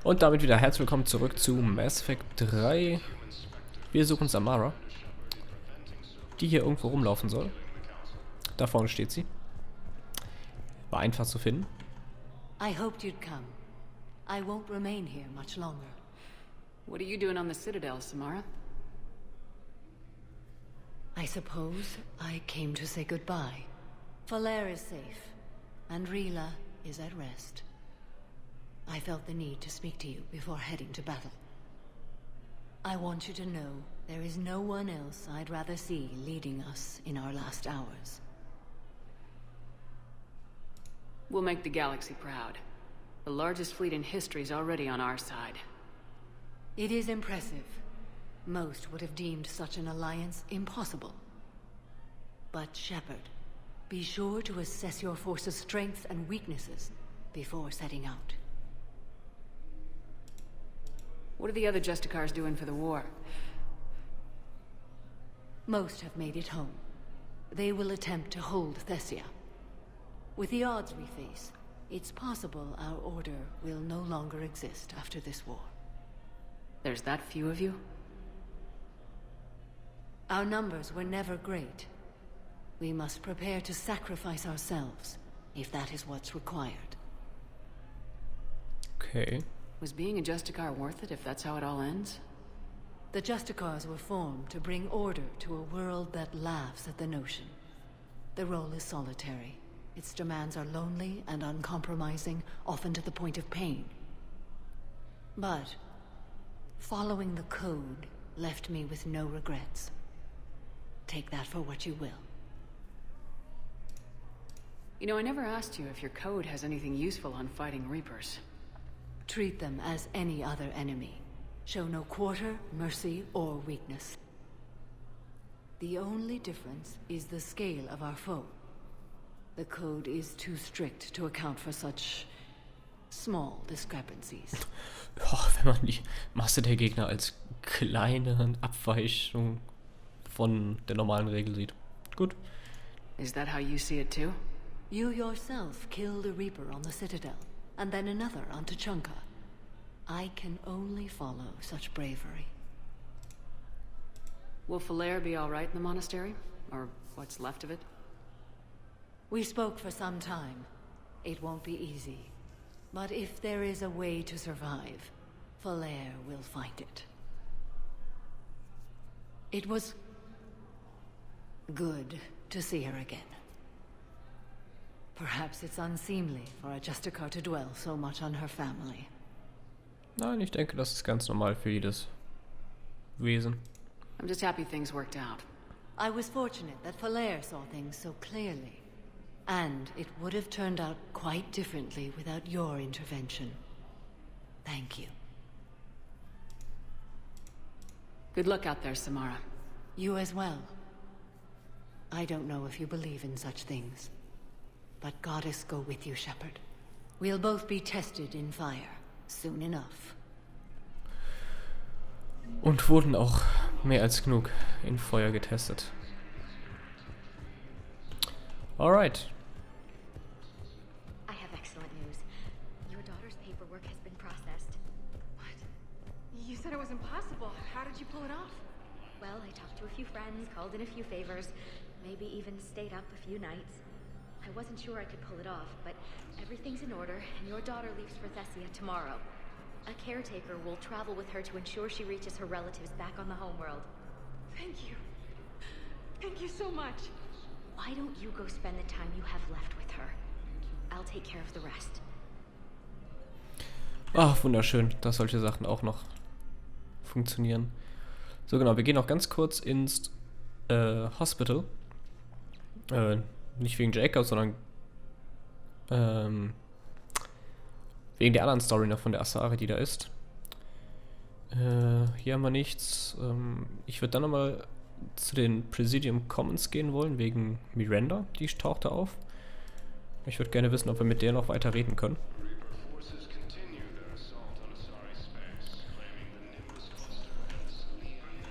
Und damit wieder herzlich willkommen zurück zu Mass Effect 3. Wir suchen Samara, die hier irgendwo rumlaufen soll. Da vorne steht sie. War einfach zu finden. I hoped you'd come. I won't remain here much longer. What are you doing on the Citadel, Samara? I suppose I came to say goodbye. Falere is safe, and Rila is at rest. I felt the need to speak to you before heading to battle. I want you to know there is no one else I'd rather see leading us in our last hours. We'll make the galaxy proud. The largest fleet in history is already on our side. It is impressive. Most would have deemed such an alliance impossible. But Shepard, be sure to assess your force's strengths and weaknesses before setting out. What are the other Justicars doing for the war? Most have made it home. They will attempt to hold Thessia. With the odds we face, it's possible our order will no longer exist after this war. There's that few of you? Our numbers were never great. We must prepare to sacrifice ourselves, if that is what's required. Okay. Was being a Justicar worth it if that's how it all ends? The Justicars were formed to bring order to a world that laughs at the notion. The role is solitary. Its demands are lonely and uncompromising, often to the point of pain. But following the code left me with no regrets. Take that for what you will. You know, I never asked you if your code has anything useful on fighting Reapers. Treat them as any other enemy. Show no quarter, mercy, or weakness. The only difference is the scale of our foe. The code is too strict to account for such small discrepancies. Ja, wenn man die Masse der Gegner als kleine Abweichung von der normalen Regel sieht. Gut. Is that how you see it too? You yourself killed a Reaper on the Citadel, and then another on Tuchanka. I can only follow such bravery. Will Falere be all right in the monastery? Or what's left of it? We spoke for some time. It won't be easy. But if there is a way to survive, Falere will find it. It was good to see her again. Perhaps it's unseemly for a Justicar to dwell so much on her family. Nein, ich denke, das ist ganz normal für jedes Wesen. I'm just happy things worked out. I was fortunate that Falere saw things so clearly. And it would have turned out quite differently without your intervention. Thank you. Good luck out there, Samara. You as well. I don't know if you believe in such things. But Goddess go with you, Shepard. We'll both be tested in fire, soon enough. Und wurden auch mehr als genug in Feuer getestet. Alright. I have excellent news. Your daughter's paperwork has been processed. What? You said it was impossible. How did you pull it off? Well, I talked to a few friends, called in a few favors, maybe even stayed up a few nights. I wasn't sure I could pull it off, but everything's in order, and your daughter leaves for Thessia tomorrow. A caretaker will travel with her to ensure she reaches her relatives back on the homeworld. Thank you. Thank you so much. Why don't you go spend the time you have left with her? I'll take care of the rest. Ach, wunderschön, dass solche Sachen auch noch funktionieren. So genau, wir gehen noch ganz kurz ins Hospital. Nicht wegen Jacob, sondern wegen der anderen Story noch von der Asari, die da ist. Hier haben wir nichts. Ich würde dann nochmal zu den Presidium Commons gehen wollen, wegen Miranda, die tauchte auf. Ich würde gerne wissen, ob wir mit der noch weiter reden können.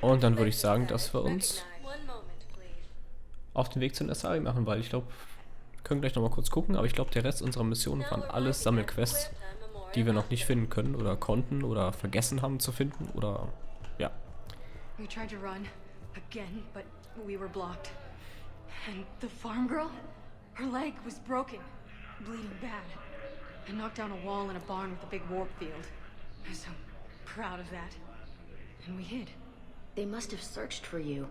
Und dann würde ich sagen, dass wir uns auf den Weg zu den Asari machen, weil ich glaube, wir können gleich nochmal kurz gucken, aber ich glaube, der Rest unserer Mission waren alles Sammelquests. die wir noch nicht finden können oder konnten oder vergessen haben zu finden oder ja. We tried to run again, but we were blocked. And the farm girl, her leg was broken, bleeding bad. I knocked down a wall in a barn with a big warp field. I was so proud of that. And we hid. They must have searched for you.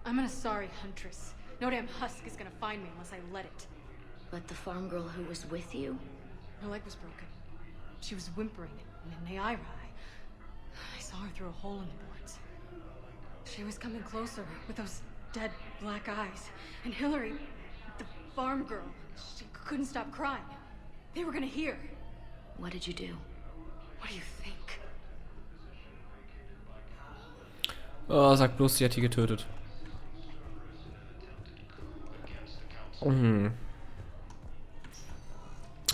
I'm an Asari huntress. No damn husk is gonna find me unless I let it. But the farm girl who was with you? Her leg was broken. She was whimpering, and in Naira, I saw her through a hole in the boards. She was coming closer with those dead black eyes. And Hillary, the farm girl, she couldn't stop crying. They were gonna hear. What did you do? What do you think? Oh, sag bloß, sie hat die getötet.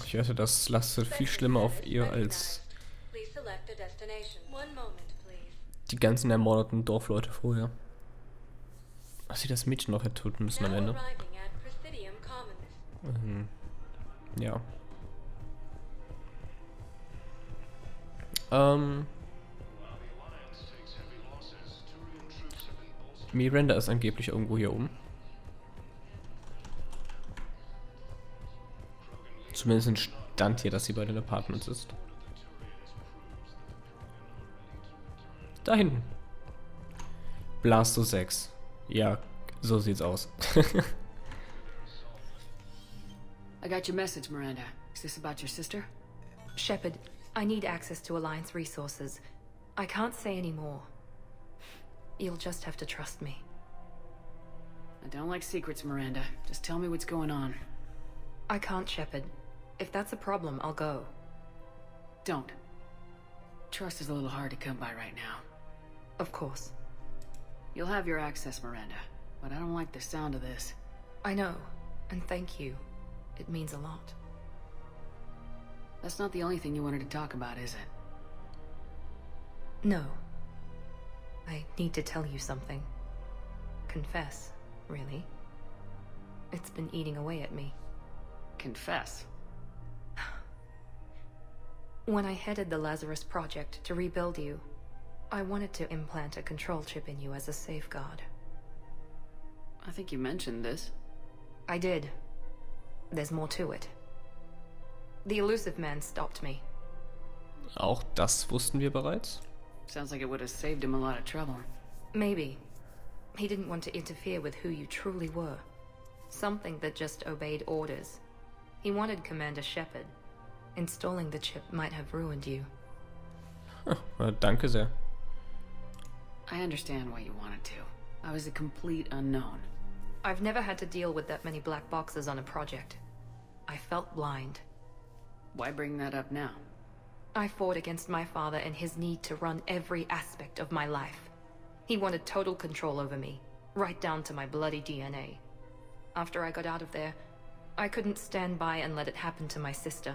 Ich wette, das lastet viel schlimmer auf ihr als die ganzen ermordeten Dorfleute vorher. Dass sie das Mädchen noch hätte töten müssen am Ende. Ja. Miranda ist angeblich irgendwo hier oben. Zumindest stand hier, dass sie bei den Apartments ist. Da hinten. Blasto 6. Ja, so sieht's aus. I got your message, Miranda. Is this about your sister? Shepard, I need access to Alliance resources. I can't say any more. You'll just have to trust me. I don't like secrets, Miranda. Just tell me what's going on. I can't, Shepard. If that's a problem, I'll go. Don't. Trust is a little hard to come by right now. Of course. You'll have your access, Miranda, but I don't like the sound of this. I know, and thank you. It means a lot. That's not the only thing you wanted to talk about, is it? No. I need to tell you something. Confess, really. It's been eating away at me. Confess. When I headed the Lazarus Project to rebuild you, I wanted to implant a control chip in you as a safeguard. I think you mentioned this. I did. There's more to it. The elusive man stopped me. Auch das wussten wir bereits. Sounds like it would have saved him a lot of trouble. Maybe. He didn't want to interfere with who you truly were. Something that just obeyed orders. He wanted Commander Shepard. Installing the chip might have ruined you. Danke sehr. I understand why you wanted to. I was a complete unknown. I've never had to deal with that many black boxes on a project. I felt blind. Why bring that up now? I fought against my father and his need to run every aspect of my life. He wanted total control over me, right down to my bloody DNA. After I got out of there, I couldn't stand by and let it happen to my sister.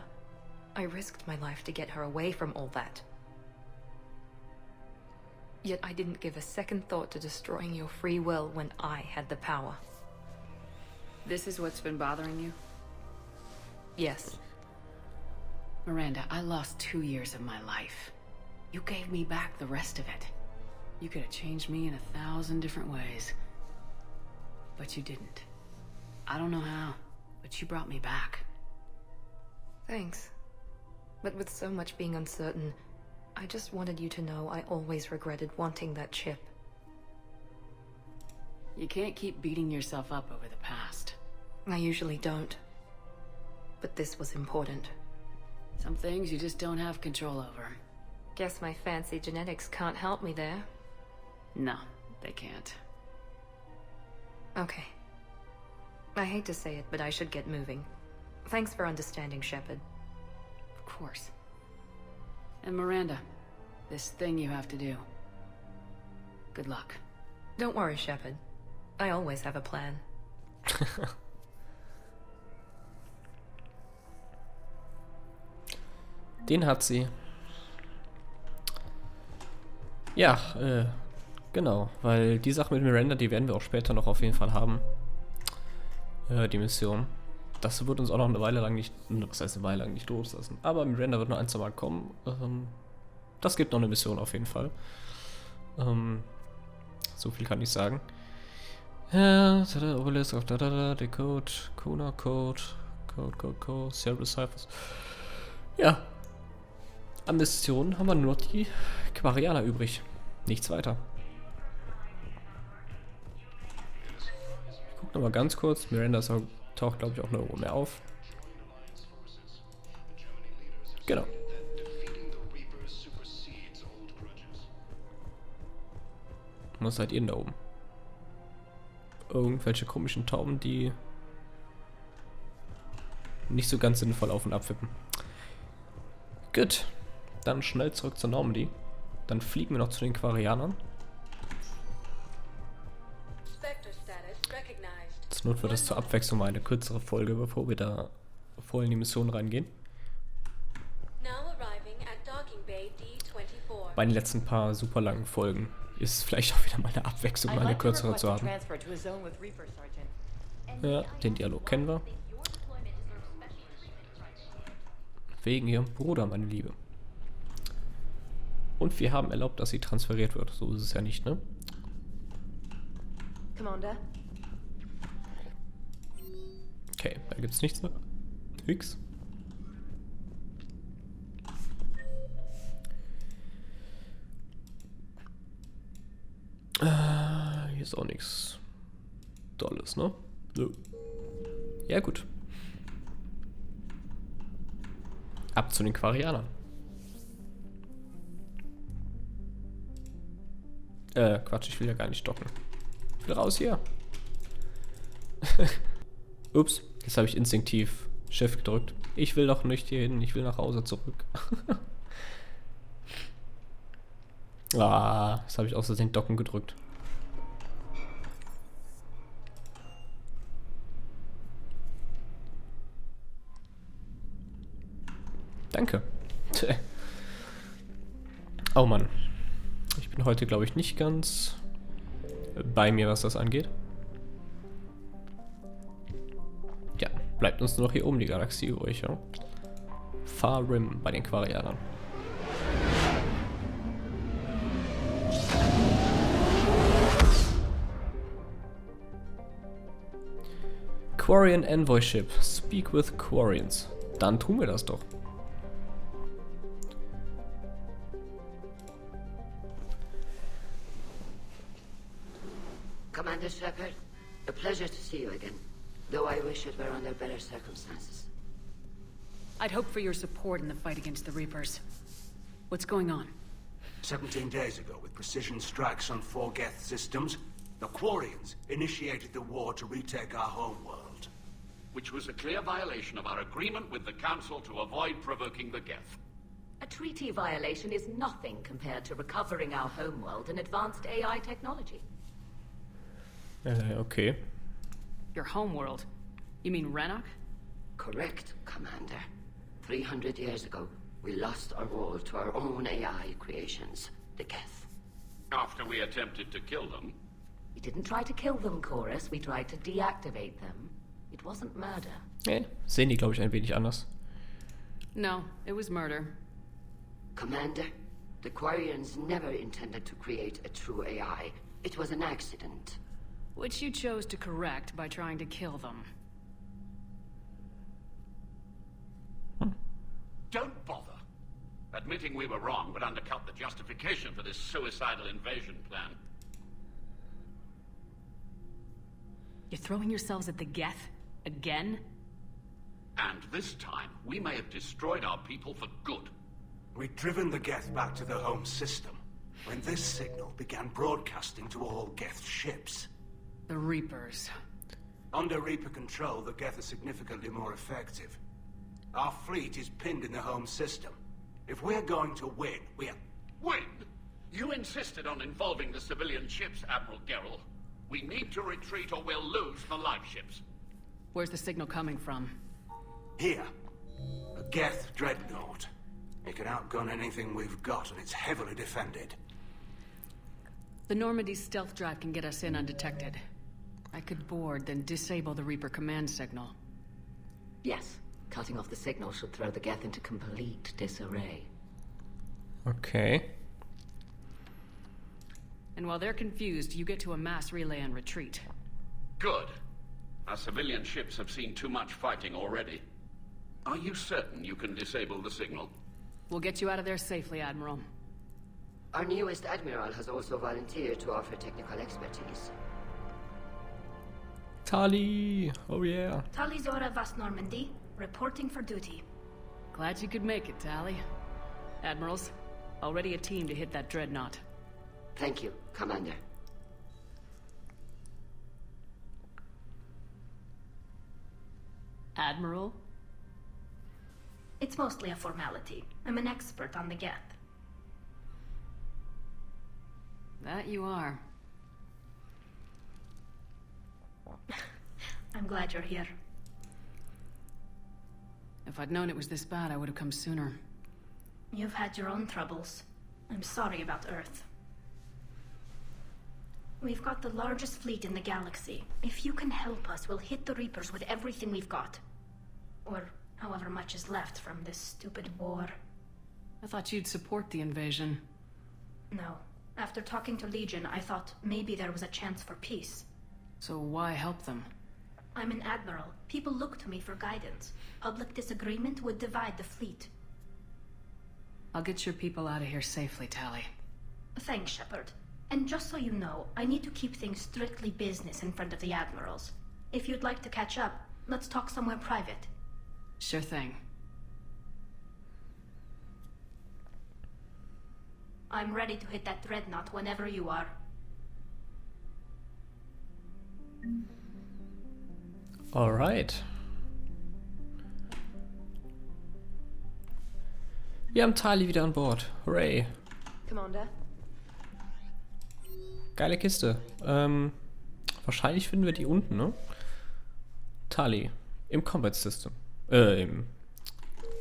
I risked my life to get her away from all that. Yet I didn't give a second thought to destroying your free will when I had the power. This is what's been bothering you? Yes. Miranda, I lost 2 years of my life. You gave me back the rest of it. You could have changed me in 1,000 different ways. But you didn't. I don't know how, but you brought me back. Thanks. But with so much being uncertain, I just wanted you to know I always regretted wanting that chip. You can't keep beating yourself up over the past. I usually don't. But this was important. Some things you just don't have control over. Guess my fancy genetics can't help me there. No, they can't. Okay. I hate to say it, but I should get moving. Thanks for understanding, Shepard. Of course. And Miranda, this thing you have to do. Good luck. Don't worry, Shepard. I always have a plan. Den hat sie. Ja, genau. Weil die Sache mit Miranda, die werden wir auch später noch auf jeden Fall haben. Die Mission. das wird uns auch noch eine Weile lang nicht, was heißt eine Weile lang nicht loslassen. Aber Miranda wird noch ein, zwei Mal kommen. Das gibt noch eine Mission auf jeden Fall. So viel kann ich sagen. Ja, Obelisk auf Decode, Kuna Code, Code, Cerebral Ciphers. Ja. An Missionen haben wir nur die Quarianer übrig. Nichts weiter. Ich guck nochmal ganz kurz. Miranda taucht, glaube ich, auch nirgendwo mehr auf. Genau. Was seid ihr denn da oben? Irgendwelche komischen Tauben, die nicht so ganz sinnvoll auf- und abwippen. Gut. Dann schnell zurück zur Normandy. Dann fliegen wir noch zu den Quarianern. Zur Not wird das zur Abwechslung mal eine kürzere Folge, bevor wir da voll in die Mission reingehen. Bei den letzten paar super langen Folgen ist es vielleicht auch wieder mal eine Abwechslung, mal eine kürzere zu haben. Ja, den Dialog kennen wir. Wegen ihrem Bruder, meine Liebe. Und wir haben erlaubt, dass sie transferiert wird. So ist es ja nicht, ne? Commander? Okay, da gibt's nichts mehr. Nix. Hier ist auch nichts Dolles, ne? So. Ja, gut. Ab zu den Quarianern. Quatsch, ich will ja gar nicht docken. Ich will raus hier. Ups, jetzt habe ich instinktiv Shift gedrückt. Ich will doch nicht hier hin, ich will nach Hause zurück. Jetzt habe ich aus Versehen Docken gedrückt. Danke. Oh Mann. Ich bin heute, glaube ich, nicht ganz bei mir, was das angeht. Ja, bleibt uns nur noch hier oben die Galaxie übrig, ja? Far Rim bei den Quarianern. Quarian Envoy Ship. Speak with Quarians. Dann tun wir das doch. Commander Shepard, a pleasure to see you again, though I wish it were under better circumstances. I'd hope for your support in the fight against the Reapers. What's going on? 17 days ago, with precision strikes on 4 Geth systems, the Quarians initiated the war to retake our homeworld. Which was a clear violation of our agreement with the Council to avoid provoking the Geth. A treaty violation is nothing compared to recovering our homeworld and advanced AI technology. Okay. Your homeworld? You mean Rannoch? Correct, Commander. 300 years ago, we lost our world to our own AI creations, the Geth. After we attempted to kill them. We didn't try to kill them, Chorus. We tried to deactivate them. It wasn't murder. Sehen die, glaube ich, ein wenig anders. No, it was murder. Commander, the Quarians never intended to create a true AI. It was an accident. Which you chose to correct by trying to kill them. Don't bother. Admitting we were wrong would undercut the justification for this suicidal invasion plan. You're throwing yourselves at the Geth? Again? And this time, we may have destroyed our people for good. We'd driven the Geth back to the home system, when this signal began broadcasting to all Geth ships. The Reapers. Under Reaper control, the Geth are significantly more effective. Our fleet is pinned in the home system. If we're going to win, Win? You insisted on involving the civilian ships, Admiral Gerrel. We need to retreat or we'll lose the live ships. Where's the signal coming from? Here, a Geth dreadnought. It can outgun anything we've got, and it's heavily defended. The Normandy's stealth drive can get us in undetected. I could board, then disable the Reaper command signal. Yes. Cutting off the signal should throw the Geth into complete disarray. Okay. And while they're confused, you get to a mass relay and retreat. Good. Our civilian ships have seen too much fighting already. Are you certain you can disable the signal? We'll get you out of there safely, Admiral. Our newest Admiral has also volunteered to offer technical expertise. Tali! Oh yeah. Tali Zora Vas Normandy, reporting for duty. Glad you could make it, Tali. Admirals, already a team to hit that dreadnought. Thank you, Commander. Admiral? It's mostly a formality. I'm an expert on the Geth. That you are. I'm glad you're here. If I'd known it was this bad, I would have come sooner. You've had your own troubles. I'm sorry about Earth. We've got the largest fleet in the galaxy. If you can help us, we'll hit the Reapers with everything we've got. Or however much is left from this stupid war. I thought you'd support the invasion. No. After talking to Legion, I thought maybe there was a chance for peace. So why help them? I'm an admiral. People look to me for guidance. Public disagreement would divide the fleet. I'll get your people out of here safely, Tali. Thanks, Shepard. And just so you know, I need to keep things strictly business in front of the admirals. If you'd like to catch up, let's talk somewhere private. Sure thing. I'm ready to hit that dreadnought whenever you are. Alright. Wir haben Tali wieder an Bord. Hooray. Commander. Geile Kiste. Wahrscheinlich finden wir die unten, ne? Tali. Im Combat System. Im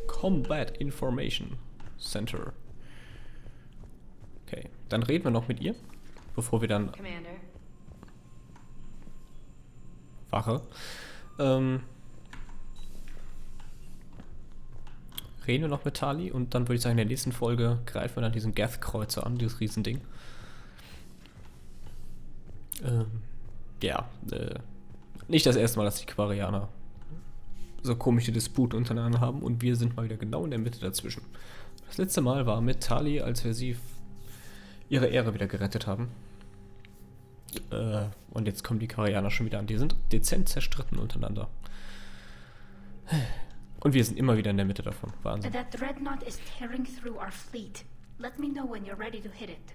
Combat Information Center. Okay, dann reden wir noch mit ihr, bevor wir dann... Commander. Wache. Reden wir noch mit Tali und dann würde ich sagen, in der nächsten Folge greifen wir dann diesen Geth-Kreuzer an, dieses Riesending. Nicht das erste Mal, dass die Quarianer so komische Dispute untereinander haben und wir sind mal wieder genau in der Mitte dazwischen. Das letzte Mal war mit Tali, als wir sie ihre Ehre wieder gerettet haben. Und jetzt kommen die Quarianer schon wieder an. Die sind dezent zerstritten untereinander. Und wir sind immer wieder in der Mitte davon. Wahnsinn. That dreadnought is tearing through our fleet. Let me know when you're ready to hit it.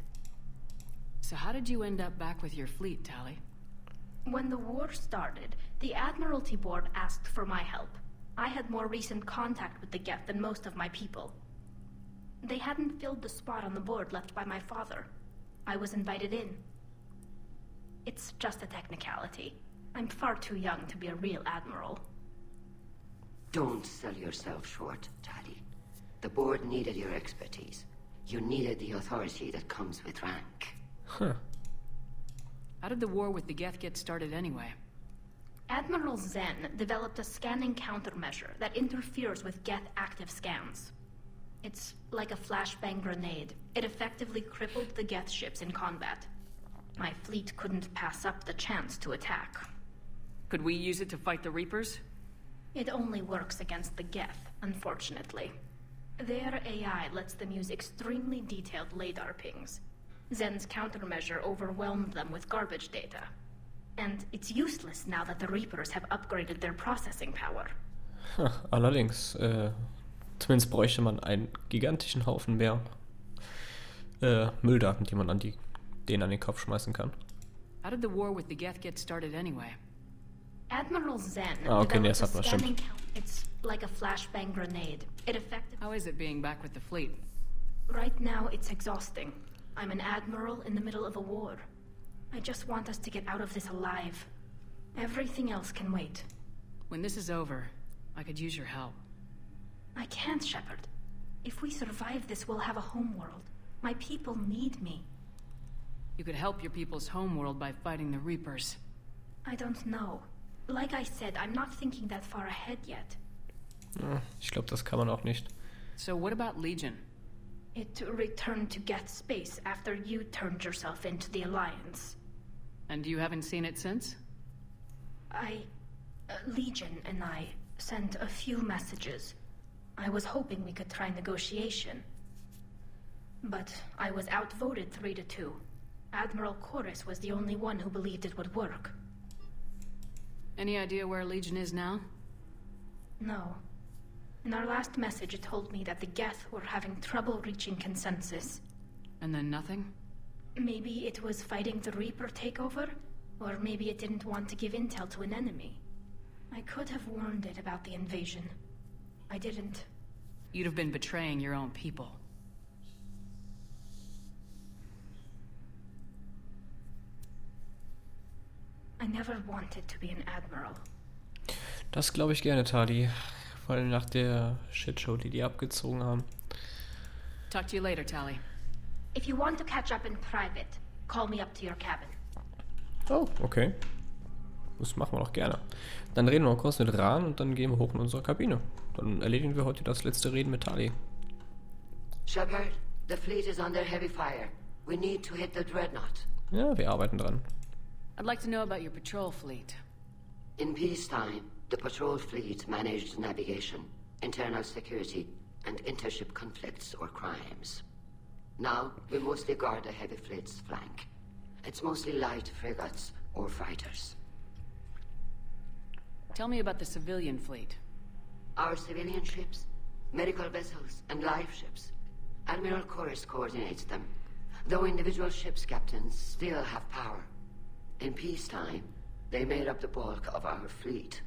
So how did you end up back with your fleet, Tali? When the war started, the Admiralty Board asked for my help. I had more recent contact with the Geth than most of my people. They hadn't filled the spot on the board left by my father. I was invited in. It's just a technicality. I'm far too young to be a real admiral. Don't sell yourself short, Tali. The board needed your expertise. You needed the authority that comes with rank. Huh. How did the war with the Geth get started anyway? Admiral Zen developed a scanning countermeasure that interferes with Geth active scans. It's like a flashbang grenade. It effectively crippled the Geth ships in combat. My fleet couldn't pass up the chance to attack. Could we use it to fight the Reapers? It only works against the Geth, unfortunately. Their AI lets them use extremely detailed LADAR pings. Zen's countermeasure overwhelmed them with garbage data. And it's useless now that the Reapers have upgraded their processing power. Allerdings, zumindest bräuchte man einen gigantischen Haufen mehr Mülldaten, die man denen an den Kopf schmeißen kann. How did the war with the Geth get started anyway? Admiral Zen Okay, nee, developed das hat man, scanning stimmt. It's like a flashbang grenade. It effectively... How is it being back with the fleet? Right now, it's exhausting. I'm an admiral in the middle of a war. I just want us to get out of this alive. Everything else can wait. When this is over, I could use your help. I can't, Shepard. If we survive this, we'll have a homeworld. My people need me. You could help your people's homeworld by fighting the Reapers. I don't know. Like I said, I'm not thinking that far ahead yet. Ja, ich glaube, das kann man auch nicht. So what about Legion? It returned to Geth space after you turned yourself into the Alliance. And you haven't seen it since? Legion and I sent a few messages. I was hoping we could try negotiation. But I was outvoted 3-2. Admiral Chorus was the only one who believed it would work. Any idea where Legion is now? No. In our last message, it told me that the Geth were having trouble reaching consensus. And then nothing? Maybe it was fighting the Reaper takeover, or maybe it didn't want to give intel to an enemy. I could have warned it about the invasion. I didn't. You'd have been betraying your own people. I never wanted to be an admiral. Das glaube ich gerne, Tali. Vor allem nach der Shitshow, die abgezogen haben. Talk to you later, Tali. If you want to catch up in private, call me up to your cabin. Oh, okay. Das machen wir doch gerne. Dann reden wir noch kurz mit Ran und dann gehen wir hoch in unsere Kabine. Dann erledigen wir heute das letzte Reden mit Tali. Shepard, the fleet is under heavy fire. We need to hit the dreadnought. Ja, wir arbeiten dran. I'd like to know about your patrol fleet. In peacetime, the patrol fleet managed navigation, internal security, and intership conflicts or crimes. Now, we mostly guard the heavy fleet's flank. It's mostly light frigates or fighters. Tell me about the civilian fleet. Our civilian ships, medical vessels, and life ships. Admiral Chorus coordinates them, though individual ships' captains still have power. In peacetime, they made up the bulk of our fleet.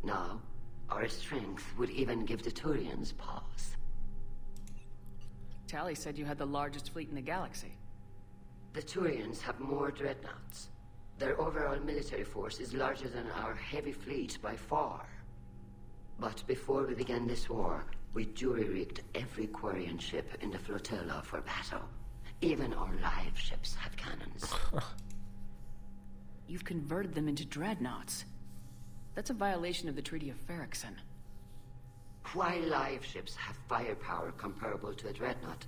Now, our strength would even give the Turians pause. Tali said you had the largest fleet in the galaxy. The Turians have more dreadnoughts. Their overall military force is larger than our heavy fleet by far. But before we began this war, we jury-rigged every quarian ship in the flotilla for battle. Even our live ships had cannons. You've converted them into dreadnoughts. That's a violation of the Treaty of Ferrixon. While live ships have firepower comparable to a dreadnought,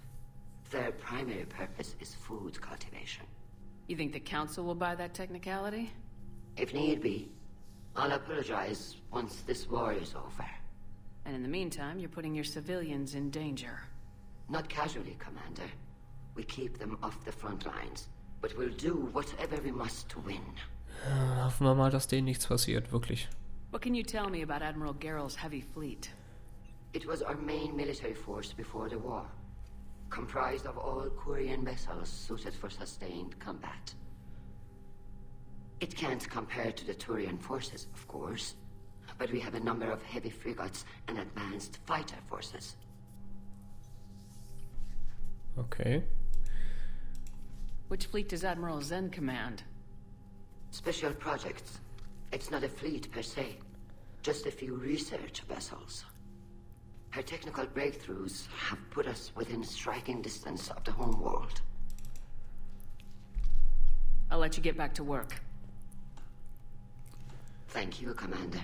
their primary purpose is food cultivation. You think the Council will buy that technicality? If need be, I'll apologize once this war is over. And in the meantime, you're putting your civilians in danger. Not casually, Commander. We keep them off the front lines, but we'll do whatever we must to win. Hoffen wir mal, dass denen nichts passiert, wirklich. What can you tell me about Admiral Geral's heavy fleet? It was our main military force before the war, comprised of all Quarian vessels suited for sustained combat. It can't compare to the Turian forces, of course, but we have a number of heavy frigates and advanced fighter forces. Okay. Which fleet does Admiral Zen command? Special projects. It's not a fleet per se, just a few research vessels. Her technical breakthroughs have put us within striking distance of the home world. I'll let you get back to work. Thank you, Commander.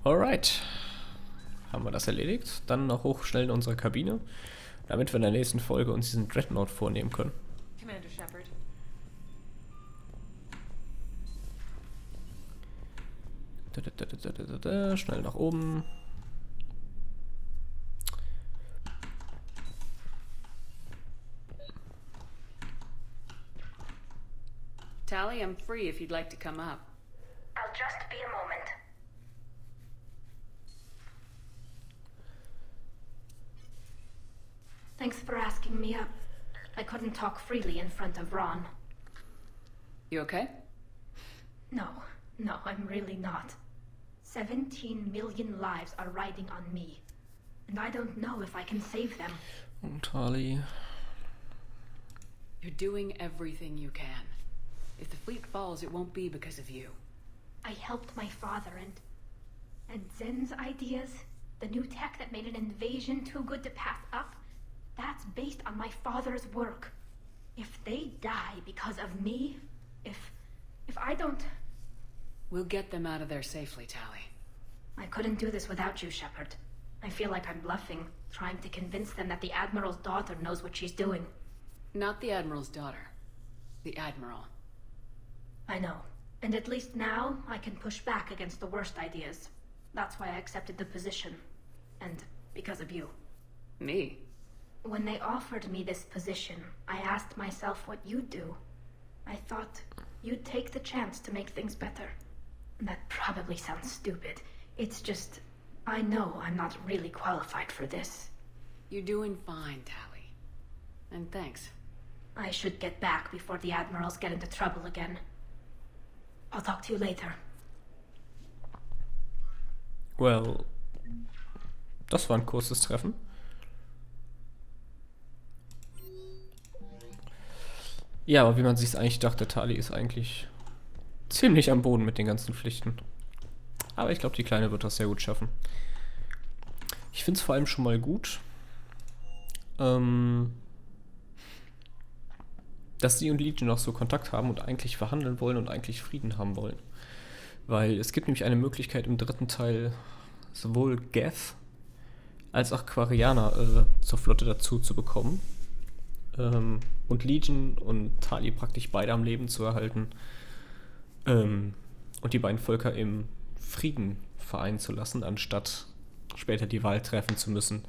Alright. Haben wir das erledigt? Dann noch hoch schnell in unsere Kabine, damit wir in der nächsten Folge uns diesen Dreadnought vornehmen können. Commander Shepard. Schnell nach oben. Tali, I'm free if you'd like to come up. I'll just be a moment. Thanks for asking me up. I couldn't talk freely in front of Ron. You okay? No, I'm really not. 17 million lives are riding on me. And I don't know if I can save them. Und Tali. You're doing everything you can. If the fleet falls, it won't be because of you. I helped my father and Zen's ideas, the new tech that made an invasion too good to pass up, that's based on my father's work. If they die because of me, if I don't... We'll get them out of there safely, Tali. I couldn't do this without you, Shepard. I feel like I'm bluffing, trying to convince them that the Admiral's daughter knows what she's doing. Not the Admiral's daughter. The Admiral. I know. And at least now, I can push back against the worst ideas. That's why I accepted the position. And because of you. Me? When they offered me this position, I asked myself what you'd do. I thought you'd take the chance to make things better. That probably sounds stupid. It's just, I know I'm not really qualified for this. You're doing fine, Tali. And thanks. I should get back before the Admirals get into trouble again. I'll talk to you later. Well, das war ein kurzes Treffen. Ja, aber wie man sich eigentlich dachte, Tali ist eigentlich ziemlich am Boden mit den ganzen Pflichten. Aber ich glaube, die Kleine wird das sehr gut schaffen. Ich finde es vor allem schon mal gut, dass sie und Legion noch so Kontakt haben und eigentlich verhandeln wollen und eigentlich Frieden haben wollen. Weil es gibt nämlich eine Möglichkeit im dritten Teil, sowohl Geth als auch Quarianer zur Flotte dazu zu bekommen. Und Legion und Tali praktisch beide am Leben zu erhalten. Und die beiden Völker im Frieden vereinen zu lassen, anstatt später die Wahl treffen zu müssen,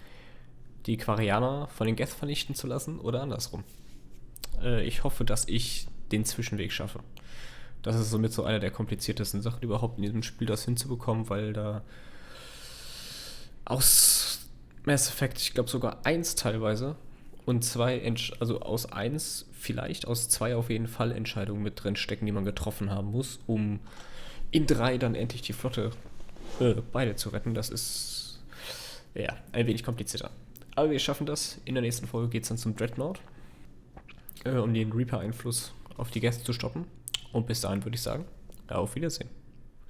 die Quarianer von den Geth vernichten zu lassen oder andersrum. Ich hoffe, dass ich den Zwischenweg schaffe. Das ist somit so eine der kompliziertesten Sachen überhaupt in diesem Spiel, das hinzubekommen, weil da aus Mass Effect, ich glaube sogar 1 teilweise und 2, also aus 1 vielleicht, aus 2 auf jeden Fall Entscheidungen mit drin stecken, die man getroffen haben muss, um in 3 dann endlich die Flotte beide zu retten. Das ist ja ein wenig komplizierter. Aber wir schaffen das. In der nächsten Folge geht es dann zum Dreadnought, um den Reaper-Einfluss auf die Gäste zu stoppen. Und bis dahin würde ich sagen, auf Wiedersehen.